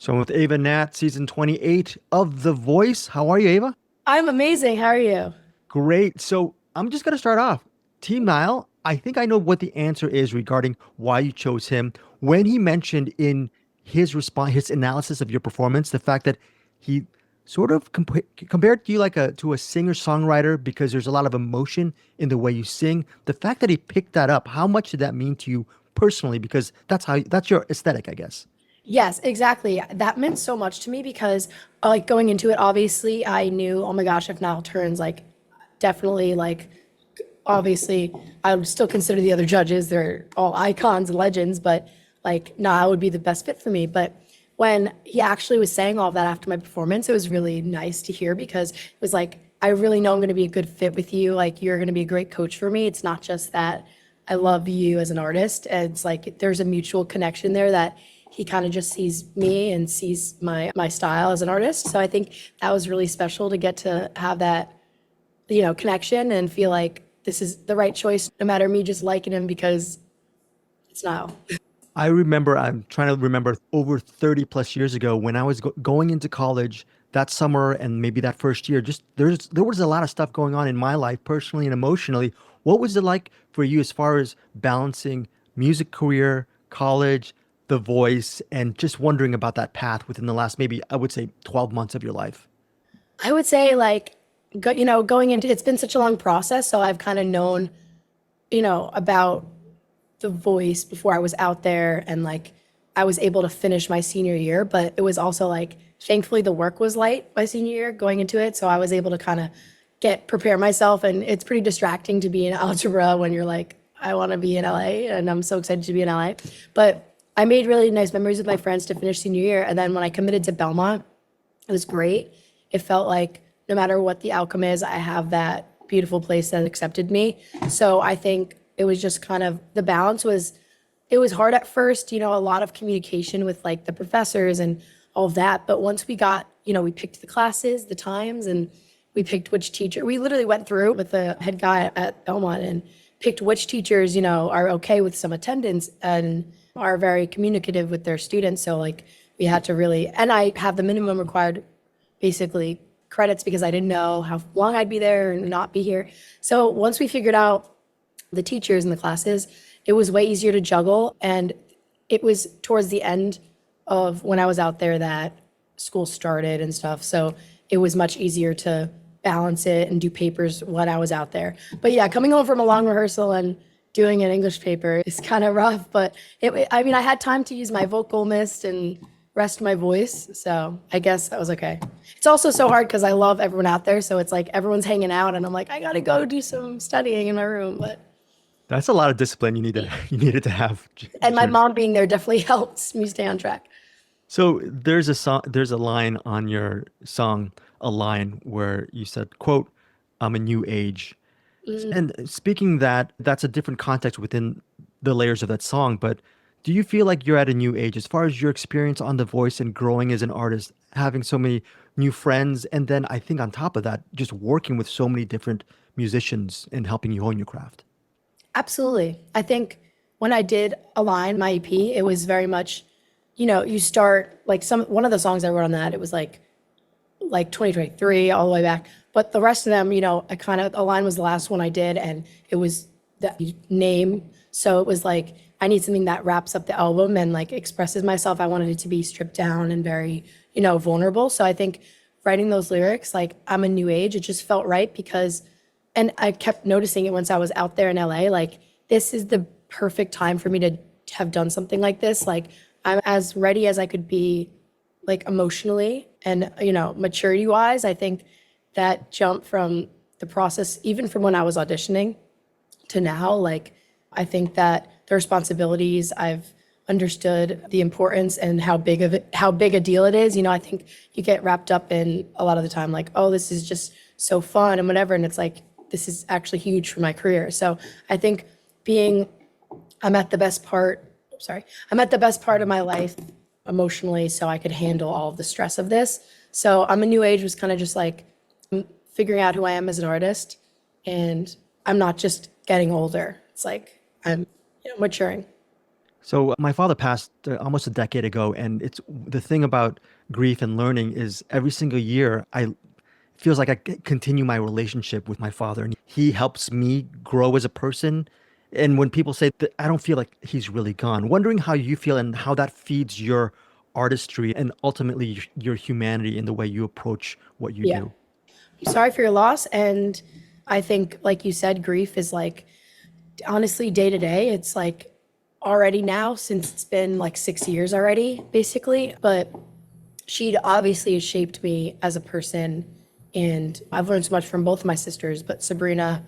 So I'm with Ava Nat, season 28 of The Voice. How are you, Ava? I'm amazing. How are you? Great. So I'm just going to start off. Team Niall, I think I know what the answer is regarding why you chose him. When he mentioned in his response, his analysis of your performance, the fact that he sort of compared you like to a singer-songwriter because there's a lot of emotion in the way you sing. The fact that he picked that up, how much did that mean to you personally? Because that's your aesthetic, I guess. Yes, exactly. That meant so much to me because, like, going into it, obviously, I knew, oh my gosh, if Niall turns, like, definitely, like, obviously, I would still consider the other judges, they're all icons and legends, but, like, Niall would be the best fit for me. But when he actually was saying all of that after my performance, it was really nice to hear because it was like, I really know I'm going to be a good fit with you. Like, you're going to be a great coach for me. It's not just that I love you as an artist. It's like there's a mutual connection there that he kind of just sees me and sees my style as an artist. So I think that was really special to get to have that, connection and feel like this is the right choice, no matter me just liking him because it's Niall. I remember, I'm trying to remember over 30 plus years ago when I was going into college that summer and maybe that first year, just there was a lot of stuff going on in my life personally and emotionally. What was it like for you as far as balancing music career, college, the voice, and just wondering about that path within the last maybe I would say 12 months of your life? I would say like, going into it's been such a long process, so I've kind of known, about the voice before I was out there and like I was able to finish my senior year, but it was also like thankfully the work was light my senior year going into it, so I was able to kind of get prepare myself, and it's pretty distracting to be in algebra when you're like I want to be in LA and I'm so excited to be in LA. But I made really nice memories with my friends to finish senior year, and then when I committed to Belmont, it was great. It felt like no matter what the outcome is, I have that beautiful place that accepted me. So I think it was just kind of the balance was it was hard at first, a lot of communication with like the professors and all of that. But once we got, we picked the classes, the times, and we picked which teacher. We literally went through with the head guy at Belmont and picked which teachers, are okay with some attendance and are very communicative with their students. So like we had to really, and I have the minimum required basically credits because I didn't know how long I'd be there and not be here. So once we figured out the teachers and the classes, it was way easier to juggle. And it was towards the end of when I was out there that school started and stuff. So it was much easier to balance it and do papers when I was out there. But yeah, coming home from a long rehearsal and doing an English paper is kind of rough, but I mean, I had time to use my vocal mist and rest my voice. So I guess that was okay. It's also so hard because I love everyone out there. So it's like everyone's hanging out and I'm like, I gotta go do some studying in my room. But That's a lot of discipline you needed to have. and my mom being there definitely helps me stay on track. So there's a line on your song, a line where you said, quote, I'm a new age. And speaking that, that's a different context within the layers of that song, but do you feel like you're at a new age as far as your experience on The Voice and growing as an artist, having so many new friends, and then I think on top of that, just working with so many different musicians and helping you hone your craft? Absolutely. I think when I did Align, my EP, it was very much, you start like one of the songs I wrote on that, it was like 2023 all the way back. But the rest of them, I kind of Align was the last one I did, and it was the name. So it was like I need something that wraps up the album and like expresses myself. I wanted it to be stripped down and very, vulnerable. So I think writing those lyrics, like I'm a new age, it just felt right because and I kept noticing it once I was out there in LA, like this is the perfect time for me to have done something like this. Like I'm as ready as I could be, like emotionally and, maturity wise. I think that jump from the process, even from when I was auditioning to now, like I think that the responsibilities I've understood the importance and how big a deal it is. I think you get wrapped up in a lot of the time like, oh, this is just so fun and whatever. And it's like, this is actually huge for my career. So I think being, I'm at the best part, sorry, I'm at the best part of my life emotionally so I could handle all of the stress of this. So I'm a new age was kind of just like figuring out who I am as an artist, and I'm not just getting older. It's like I'm, maturing. So my father passed almost a decade ago, and it's the thing about grief and learning is every single year I feels like I continue my relationship with my father, and he helps me grow as a person. And when people say that, I don't feel like he's really gone. Wondering how you feel and how that feeds your artistry and ultimately your humanity in the way you approach what you Yeah. do. Sorry for your loss. And I think, like you said, grief is like, honestly, day to day, it's like already now, since it's been like 6 years already, basically. But she obviously has shaped me as a person. And I've learned so much from both of my sisters, but Sabrina,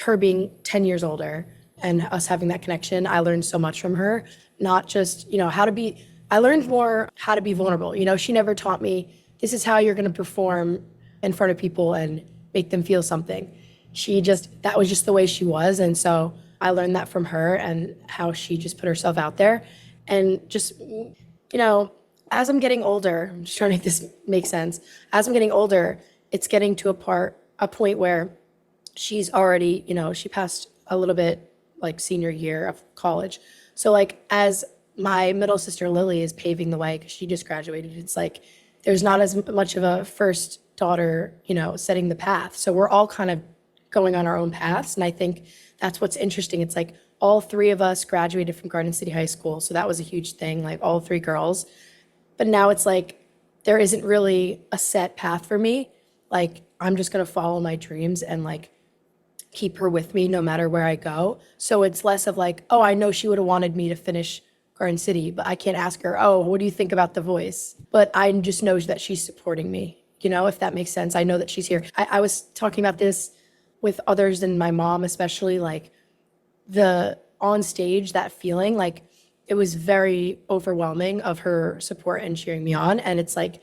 her being 10 years older and us having that connection, I learned so much from her. Not just, how to be, I learned more how to be vulnerable. She never taught me this is how you're going to perform in front of people and make them feel something. That was just the way she was. And so I learned that from her and how she just put herself out there. And just, as I'm getting older, I'm just trying to make this make sense. As I'm getting older, it's getting to a point where she's already, she passed a little bit like senior year of college. So like as my middle sister Lily is paving the way because she just graduated, it's like there's not as much of a first daughter, setting the path. So we're all kind of going on our own paths. And I think that's what's interesting. It's like all three of us graduated from Garden City High School. So that was a huge thing, like all three girls. But now it's like there isn't really a set path for me. Like I'm just going to follow my dreams and like keep her with me no matter where I go. So it's less of like, oh, I know she would have wanted me to finish Garden City, but I can't ask her, oh, what do you think about The Voice? But I just know that she's supporting me, if that makes sense. I know that she's here. I was talking about this with others and my mom, especially like the on stage, that feeling, like it was very overwhelming of her support and cheering me on. And it's like,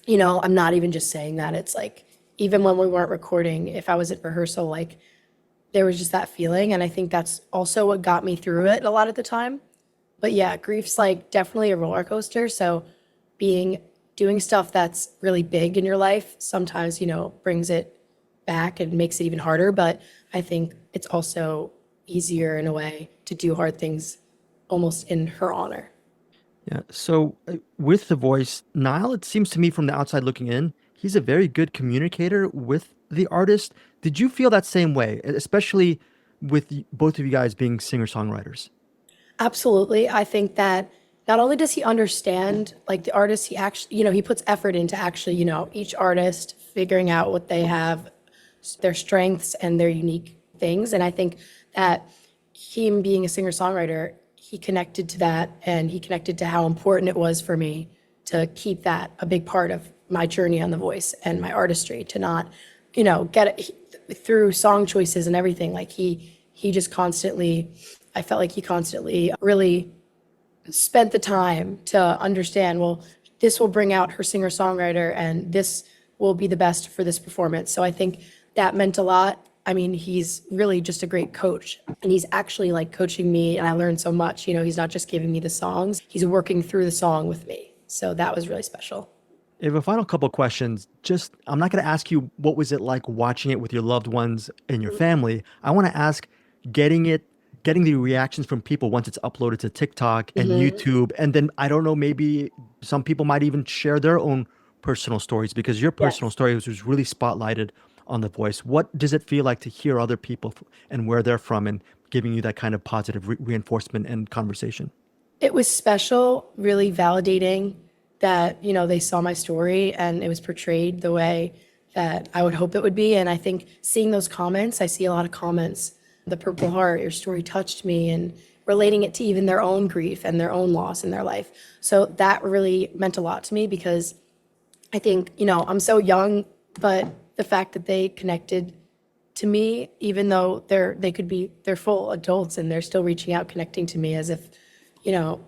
I'm not even just saying that. It's like, even when we weren't recording, if I was at rehearsal, like there was just that feeling. And I think that's also what got me through it a lot of the time. But yeah, grief's like definitely a roller coaster. So doing stuff that's really big in your life sometimes, brings it back and makes it even harder. But I think it's also easier in a way to do hard things almost in her honor. Yeah. So with the voice, Niall, it seems to me from the outside looking in, he's a very good communicator with the artist. Did you feel that same way, especially with both of you guys being singer-songwriters? Absolutely. I think that not only does he understand like the artist, he actually, he puts effort into actually, each artist figuring out what they have, their strengths and their unique things. And I think that him being a singer-songwriter, he connected to that and he connected to how important it was for me to keep that a big part of my journey on The Voice and my artistry, to not, get it through song choices and everything. Like he just constantly, I felt like he constantly really spent the time to understand, well, this will bring out her singer-songwriter and this will be the best for this performance. So I think that meant a lot. I mean, he's really just a great coach and he's actually like coaching me and I learned so much. He's not just giving me the songs, he's working through the song with me. So that was really special. I have a final couple of questions. Just, I'm not going to ask you what was it like watching it with your loved ones and your family. I want to ask getting it, getting the reactions from people once it's uploaded to TikTok and YouTube. And then I don't know, maybe some people might even share their own personal stories because your personal Yes. story was really spotlighted on The Voice. What does it feel like to hear other people and where they're from and giving you that kind of positive reinforcement and conversation? It was special, really validating that, they saw my story and it was portrayed the way that I would hope it would be. And I think seeing those comments, I see a lot of comments, the Purple Heart, your story touched me, and relating it to even their own grief and their own loss in their life. So that really meant a lot to me because I think, I'm so young, but the fact that they connected to me, even though they're full adults and they're still reaching out, connecting to me as if, you know,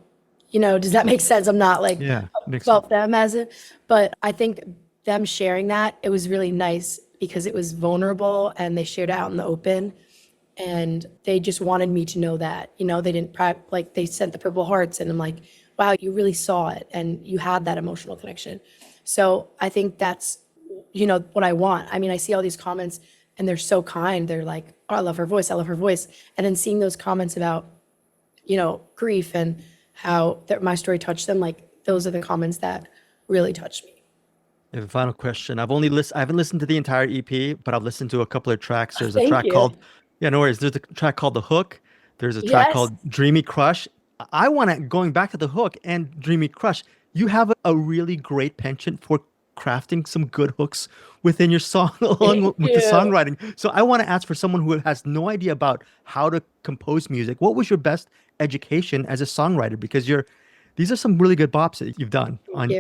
does that make sense? I'm not like Yeah, makes sense. about them as it, but I think them sharing that, it was really nice because it was vulnerable and they shared it out in the open. And they just wanted me to know that, they didn't like they sent the Purple Hearts and I'm like, wow, you really saw it and you had that emotional connection. So I think that's, what I want. I mean, I see all these comments and they're so kind. They're like, oh, I love her voice. I love her voice. And then seeing those comments about grief and how my story touched them. Like those are the comments that really touched me. I have a final question. I haven't listened to the entire EP, but I've listened to a couple of tracks. There's a Thank track you. called, yeah, no worries. There's a track called The Hook. There's a track Yes. called Dreamy Crush. I want to, going back to The Hook and Dreamy Crush, you have a really great penchant for crafting some good hooks within your song along Thank with the you. songwriting. So I want to ask, for someone who has no idea about how to compose music, what was your best education as a songwriter? Because these are some really good bops that you've done on.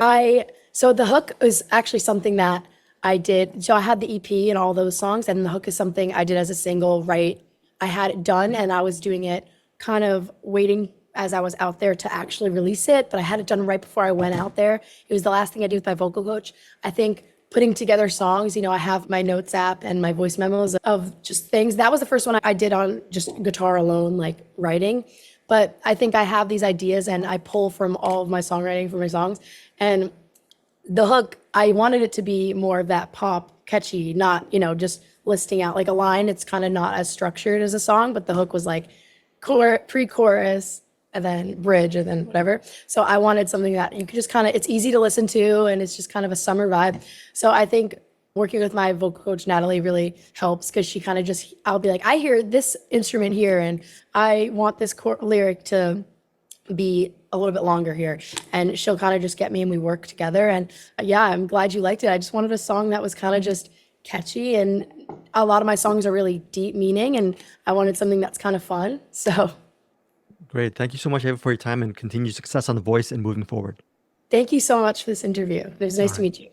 So the hook is actually something that I did. So I had the EP and all those songs, and the hook is something I did as a single, right? I had it done and I was doing it kind of waiting as I was out there to actually release it, but I had it done right before I went out there. It was the last thing I did with my vocal coach. I think putting together songs, I have my notes app and my voice memos of just things. That was the first one I did on just guitar alone, like writing. But I think I have these ideas and I pull from all of my songwriting for my songs. And the hook, I wanted it to be more of that pop, catchy, not, just listing out like a line. It's kind of not as structured as a song, but the hook was like pre-chorus and then bridge and then whatever. So I wanted something that you could just it's easy to listen to and it's just kind of a summer vibe. So I think working with my vocal coach, Natalie, really helps because she kind of I'll be like, I hear this instrument here and I want this lyric to be a little bit longer here. And she'll kind of just get me and we work together. And yeah, I'm glad you liked it. I just wanted a song that was kind of just catchy, and a lot of my songs are really deep meaning and I wanted something that's kind of fun. So Great. Thank you so much, Ava, for your time, and continued success on The Voice and moving forward. thank you so much for this interview. It was nice to meet you.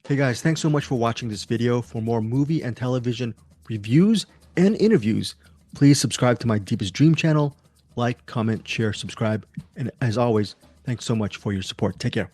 Hey guys, thanks so much for watching this video. For more movie and television reviews and interviews, please subscribe to my Deepest Dream channel. Like, comment, share, subscribe. And as always, thanks so much for your support. Take care.